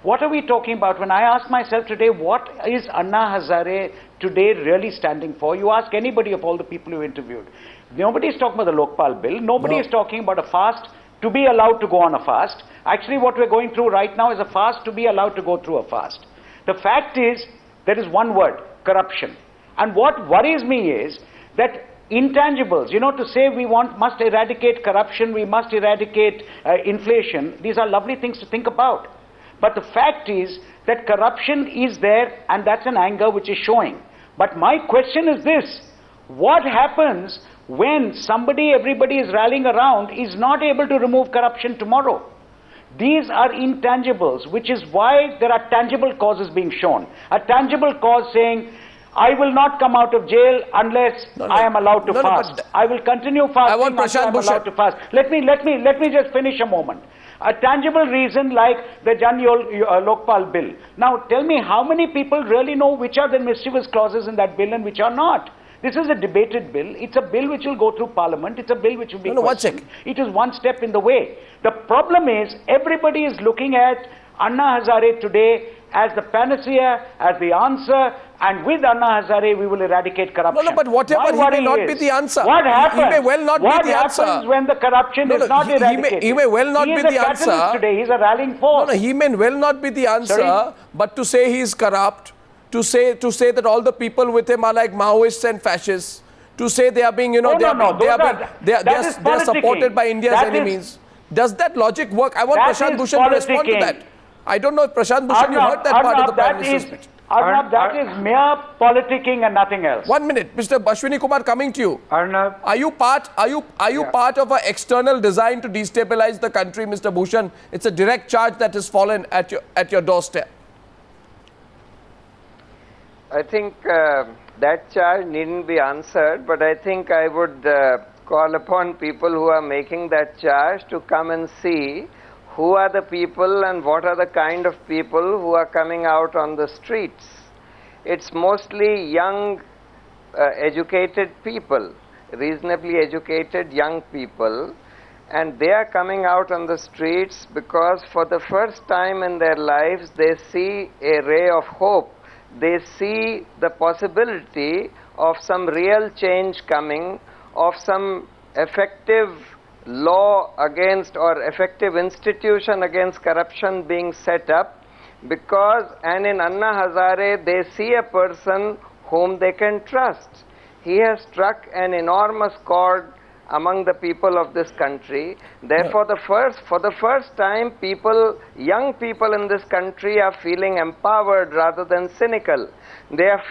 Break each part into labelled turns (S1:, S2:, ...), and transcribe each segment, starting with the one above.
S1: What are we talking about? When I ask myself today, what is Anna Hazare today really standing for? You ask anybody of all the people you interviewed. Nobody is talking about the Lokpal bill. Nobody is talking about a fast, to be allowed to go on a fast. Actually, what we're going through right now is a fast to be allowed to go through a fast. The fact is, there is one word, corruption. And what worries me is that intangibles, to say we must eradicate corruption, we must eradicate inflation, these are lovely things to think about. But the fact is that corruption is there, and that's an anger which is showing. But my question is this: what happens when everybody is rallying around, is not able to remove corruption tomorrow? These are intangibles, which is why there are tangible causes being shown. A tangible cause saying, I will not come out of jail unless I am allowed to fast. I will continue fasting until I am allowed to fast. Let me just finish a moment. A tangible reason like the Jan Lokpal bill. Now tell me, how many people really know which are the mischievous clauses in that bill and which are not? This is a debated bill. It's a bill which will go through Parliament. It's a bill which will be questioned. It is one step in the way. The problem is, everybody is looking at Anna Hazare today as the panacea, as the answer, and with Anna Hazare we will eradicate corruption.
S2: No, but whatever, he may not be the answer.
S1: What happens?
S2: He may well not be the answer.
S1: What happens when the corruption is not eradicated?
S2: He may well not be the answer.
S1: He is a catalyst today. He is a rallying force.
S2: He may well not be the answer, but to say he is corrupt, to say that all the people with him are like Maoists and fascists, to say they are being, they are supported by India's enemies. Does that logic work? I want Prashant Bhushan to respond to that. I don't know if Prashant Bhushan, you heard that part of the Prime Minister's speech.
S1: Arnab, that is mere politicking and nothing else.
S2: 1 minute, Mr. Ashwini Kumar, coming to you.
S3: Arnab,
S2: are you part of an external design to destabilize the country, Mr. Bhushan? It's a direct charge that has fallen at your doorstep.
S4: I think that charge needn't be answered, but I think I would call upon people who are making that charge to come and see who are the people and what are the kind of people who are coming out on the streets. It's mostly young, educated people, reasonably educated young people, and they are coming out on the streets because for the first time in their lives they see a ray of hope. They see the possibility of some real change coming, of some effective law against or effective institution against corruption being set up, and in Anna Hazare they see a person whom they can trust. He has struck an enormous chord among the people of this country. Therefore, for the first time, young people in this country are feeling empowered rather than cynical. They are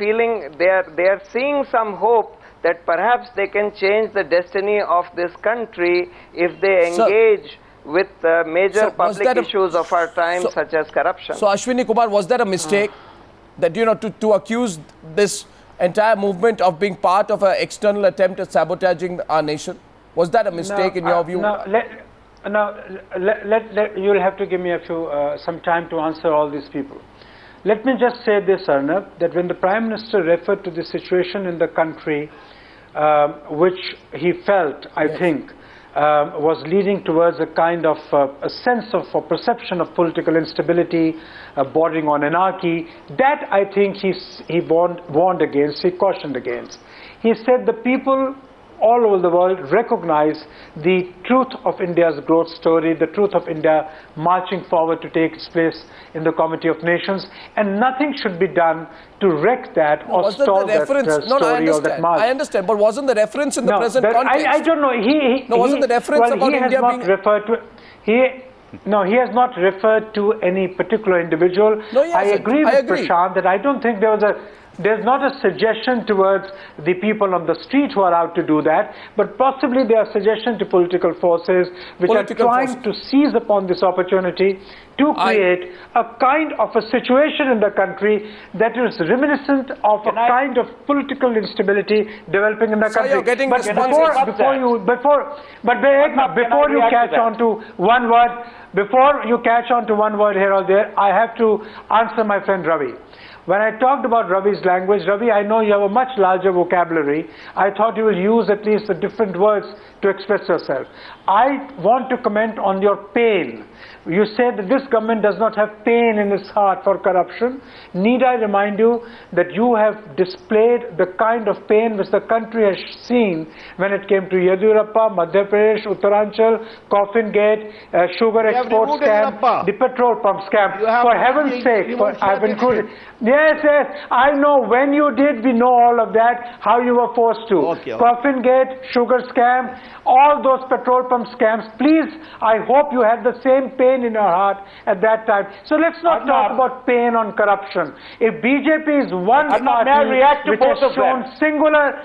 S4: seeing some hope that perhaps they can change the destiny of this country if they engage with major public issues of our time, such as corruption.
S2: So, Ashwini Kumar, was that a mistake that, to accuse this entire movement of being part of an external attempt at sabotaging our nation? Was that a mistake in your view?
S3: You'll have to give me some time to answer all these people. Let me just say this, Arnab, that when the Prime Minister referred to the situation in the country, which he felt, I think, was leading towards a kind of a sense of or perception of political instability, bordering on anarchy, that I think he warned against, he cautioned against. He said the people all over the world recognize the truth of India's growth story, the truth of India marching forward to take its place in the Committee of Nations, and nothing should be done to wreck that or stall that story or that march.
S2: I understand, but wasn't the reference in the present context?
S3: I don't know.
S2: Wasn't the reference about India being...
S3: he has not referred to any particular individual.
S2: No,
S3: I agree with Prashant that I don't think there's not a suggestion towards the people on the street who are out to do that, but possibly there are suggestions to political forces which are trying to seize upon this opportunity to create a kind of a situation in the country that is reminiscent of a kind of political instability developing in the country. But before you catch on to one word here or there, I have to answer my friend Ravi. when I talked about Ravi's language, Ravi, I know you have a much larger vocabulary. I thought you will use at least the different words to express yourself. I want to comment on your pain. You said that this government does not have pain in its heart for corruption. Need I remind you that you have displayed the kind of pain which the country has seen when it came to Yediyurappa, Madhya Pradesh, Uttaranchal, Coffin Gate, sugar export scam, the petrol pump scam. For heaven's sake, I've included. Yes, yes, I know when you did, we know all of that, how you were forced to. Coffin Gate, sugar scam, all those petrol pump scams. Please, I hope you had the same pain in your heart at that time. So let's not talk about pain on corruption. If BJP is one party which has shown singular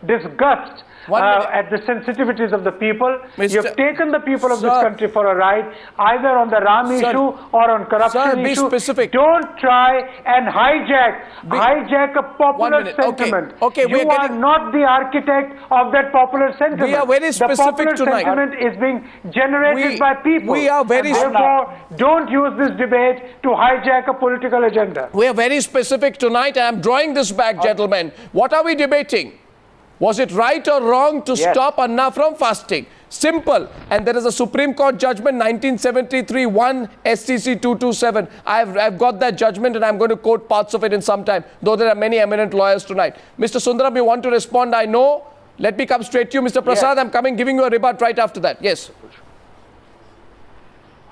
S3: disgust at the sensitivities of the people, you've taken the people of this country for a ride, either on the Ram issue or on corruption issue. Don't try and hijack a popular sentiment. You are not the architect of that popular sentiment.
S2: We are very specific
S3: the popular
S2: tonight.
S3: sentiment is being generated by people.
S2: We are very
S3: therefore, don't use this debate to hijack a political agenda.
S2: We are very specific tonight. I am drawing this back, gentlemen. What are we debating? Was it right or wrong to stop Anna from fasting? Simple. And there is a Supreme Court judgment, 1973, 1 SCC 227. I've got that judgment and I'm going to quote parts of it in some time, though there are many eminent lawyers tonight. Mr. Sundaram, you want to respond? I know. Let me come straight to you, Mr. Prasad. I'm giving you a rebut right after that. Yes.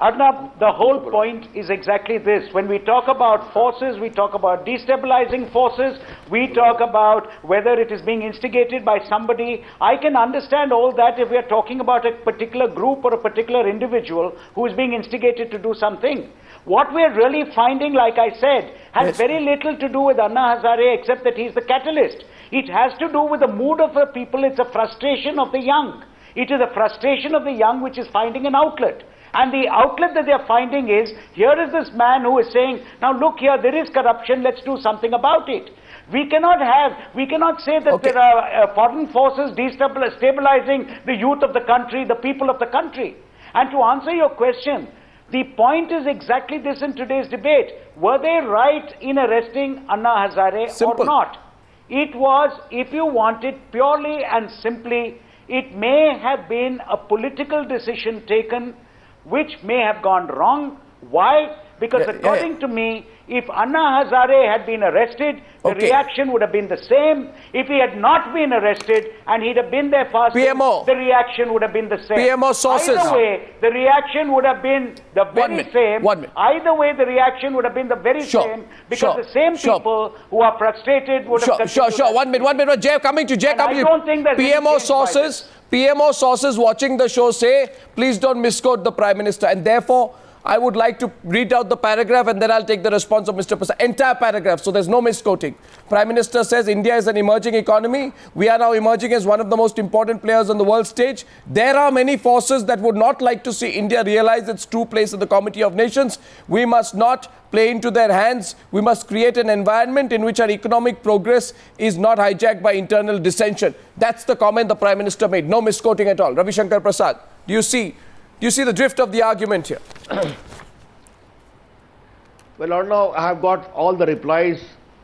S1: Arnab, the whole point is exactly this. When we talk about forces, we talk about destabilizing forces, we talk about whether it is being instigated by somebody. I can understand all that if we are talking about a particular group or a particular individual who is being instigated to do something. What we are really finding, like I said, has very little to do with Anna Hazare except that he is the catalyst. It has to do with the mood of the people. It's a frustration of the young. It is a frustration of the young which is finding an outlet. And the outlet that they are finding is, here is this man who is saying, now look here, there is corruption, let's do something about it. We cannot say that there are foreign forces destabilizing the youth of the country, the people of the country. And to answer your question, the point is exactly this in today's debate. Were they right in arresting Anna Hazare or not? It was, if you want it purely and simply, it may have been a political decision taken which may have gone wrong. Why? Because according to me, if Anna Hazare had been arrested, the reaction would have been the same. If he had not been arrested and he'd have been there fasting, the reaction would have been the same.
S2: PMO sources.
S1: Either way, the reaction would have been the very same. Either way, the reaction would have been the very same, because the same people who are frustrated would have continued.
S2: Sure. 1 minute. Jay, coming to Jay.
S1: I don't think there's
S2: PMO sources watching the show say, please don't misquote the Prime Minister. And therefore, I would like to read out the paragraph and then I'll take the response of Mr. Prasad. Entire paragraph, so there's no misquoting. Prime Minister says India is an emerging economy. We are now emerging as one of the most important players on the world stage. There are many forces that would not like to see India realize its true place in the Committee of Nations. We must not play into their hands. We must create an environment in which our economic progress is not hijacked by internal dissension. That's the comment the Prime Minister made. No misquoting at all. Ravi Shankar Prasad, do you see the drift of the argument here?
S5: Well, Arnav, I have got all the replies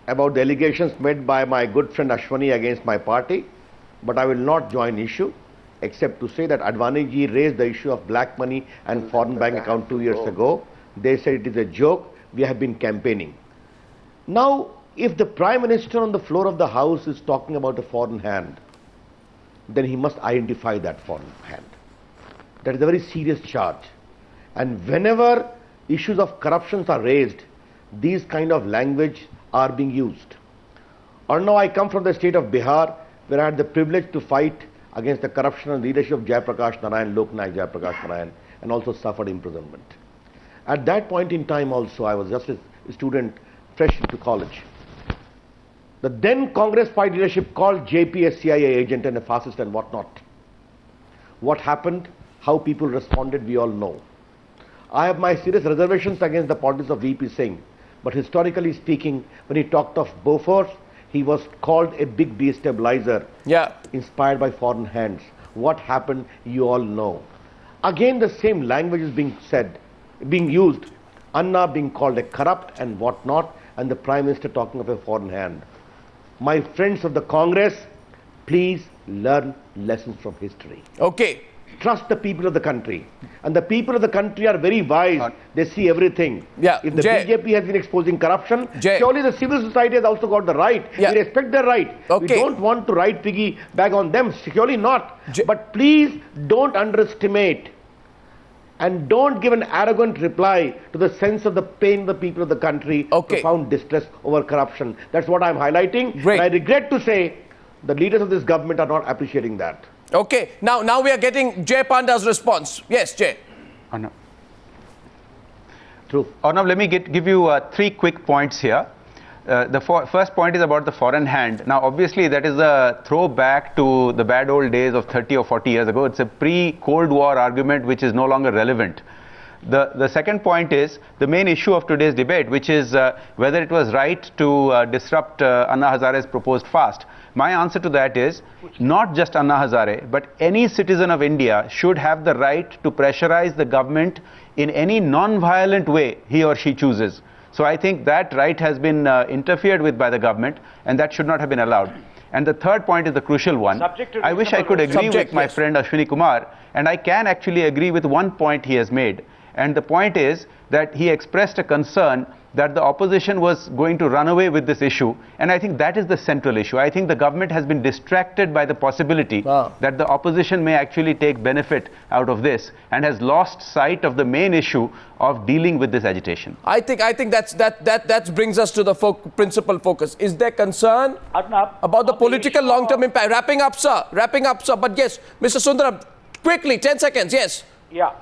S5: about the allegations made by my good friend Ashwani against my party, but I will not join issue except to say that Advani ji raised the issue of black money and foreign bank account 2 years ago. They said it is a joke. We have been campaigning. Now, if the Prime Minister on the floor of the House is talking about a foreign hand, then he must identify that foreign hand. That is a very serious charge. And whenever issues of corruptions are raised, these kind of language are being used. Or now I come from the state of Bihar, where I had the privilege to fight against the corruption and leadership of Jayaprakash Narayan, Loknayak Jayaprakash Narayan, and also suffered imprisonment. At that point in time also, I was just a student fresh into college. The then Congress party leadership called JP a CIA agent and a fascist and whatnot. What happened, how people responded, we all know. I have my serious reservations against the politics of VP Singh, but historically speaking, when he talked of Bofors, he was called a big destabilizer, inspired by foreign hands. What happened, you all know. Again, the same language is being used Anna being called a corrupt and whatnot, and the Prime Minister talking of a foreign hand. My friends of the Congress, please learn lessons from history.
S2: Okay.
S5: Trust the people of the country. And the people of the country are very wise. They see everything.
S2: Yeah,
S5: if the
S2: Jay.
S5: BJP has been exposing corruption,
S2: Jay.
S5: surely the civil society has also got the right.
S2: Yeah.
S5: We respect their right.
S2: Okay.
S5: We don't want to ride piggy back on them. Surely not.
S2: Jay.
S5: But please don't underestimate and don't give an arrogant reply to the sense of the pain of the people of the country.
S2: Okay.
S5: Profound distress over corruption. That's what I'm highlighting.
S2: Great.
S5: And I regret to say the leaders of this government are not appreciating that.
S2: Okay. Now we are getting Jay Panda's response. Yes, Jay.
S6: Arnab.
S5: True.
S6: Arnab, let me give you 3 quick points here. The first point is about the foreign hand. Now, obviously, that is a throwback to the bad old days of 30 or 40 years ago. It's a pre-Cold War argument which is no longer relevant. The second point is the main issue of today's debate, which is whether it was right to disrupt Anna Hazare's proposed fast. My answer to that is not just Anna Hazare, but any citizen of India should have the right to pressurize the government in any non-violent way he or she chooses. So I think that right has been interfered with by the government, and that should not have been allowed. And the third point is the crucial one. I wish I could agree with my friend Ashwini Kumar, and I can actually agree with one point he has made. And the point is that he expressed a concern that the opposition was going to run away with this issue, and I think that is the central issue. I think the government has been distracted by the possibility that the opposition may actually take benefit out of this and has lost sight of the main issue of dealing with this agitation.
S2: I think that brings us to the principal focus. Is there concern about the political long-term impact? Wrapping up, sir. But yes, Mr. Sundaram, quickly, 10 seconds, yes.
S1: Yeah.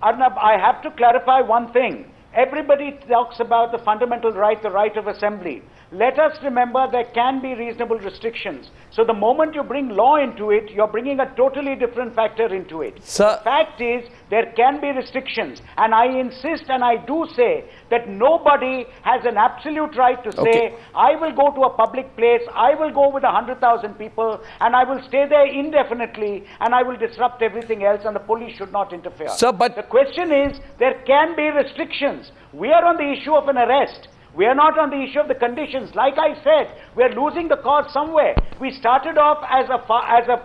S1: Arnab, I have to clarify one thing. Everybody talks about the fundamental right, the right of assembly. Let us remember there can be reasonable restrictions. So the moment you bring law into it, you're bringing a totally different factor into it.
S2: Sir.
S1: The fact is, there can be restrictions. And I insist and I do say that nobody has an absolute right to say, I will go to a public place, I will go with 100,000 people, and I will stay there indefinitely, and I will disrupt everything else, and the police should not interfere.
S2: Sir, but
S1: the question is, there can be restrictions. We are on the issue of an arrest. We are not on the issue of the conditions. Like I said, we are losing the cause somewhere. We started off as a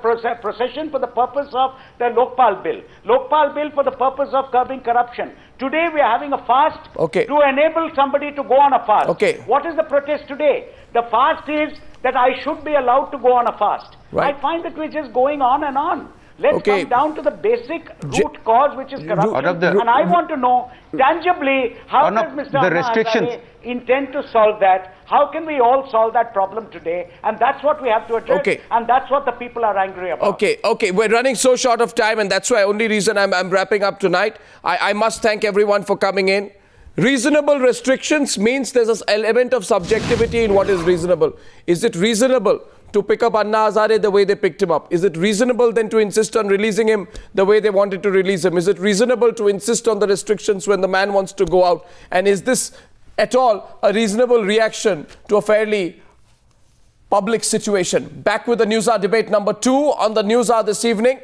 S1: procession for the purpose of the Lokpal Bill. Lokpal Bill for the purpose of curbing corruption. Today we are having a fast to enable somebody to go on a fast. What is the protest today? The fast is that I should be allowed to go on a fast.
S2: Right.
S1: I find that we're just going on and on. Let's come down to the basic root cause, which is corruption. And I want to know tangibly how does Mr. Anna Hazare intend to solve that? How can we all solve that problem today? And that's what we have to address. And that's what the people are angry about.
S2: Okay. We're running so short of time, and that's why only reason I'm wrapping up tonight. I must thank everyone for coming in. Reasonable restrictions means there's an element of subjectivity in what is reasonable. Is it reasonable to pick up Anna Hazare the way they picked him up? Is it reasonable then to insist on releasing him the way they wanted to release him? Is it reasonable to insist on the restrictions when the man wants to go out? And is this at all a reasonable reaction to a fairly public situation? Back with the Newshour debate number 2 on the Newshour this evening.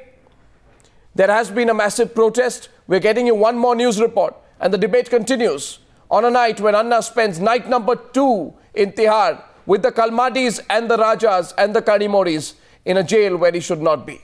S2: There has been a massive protest. We're getting you one more news report, and the debate continues on a night when Anna spends night number 2 in Tihar with the Kalmadis and the Rajas and the Kanimoris in a jail where he should not be.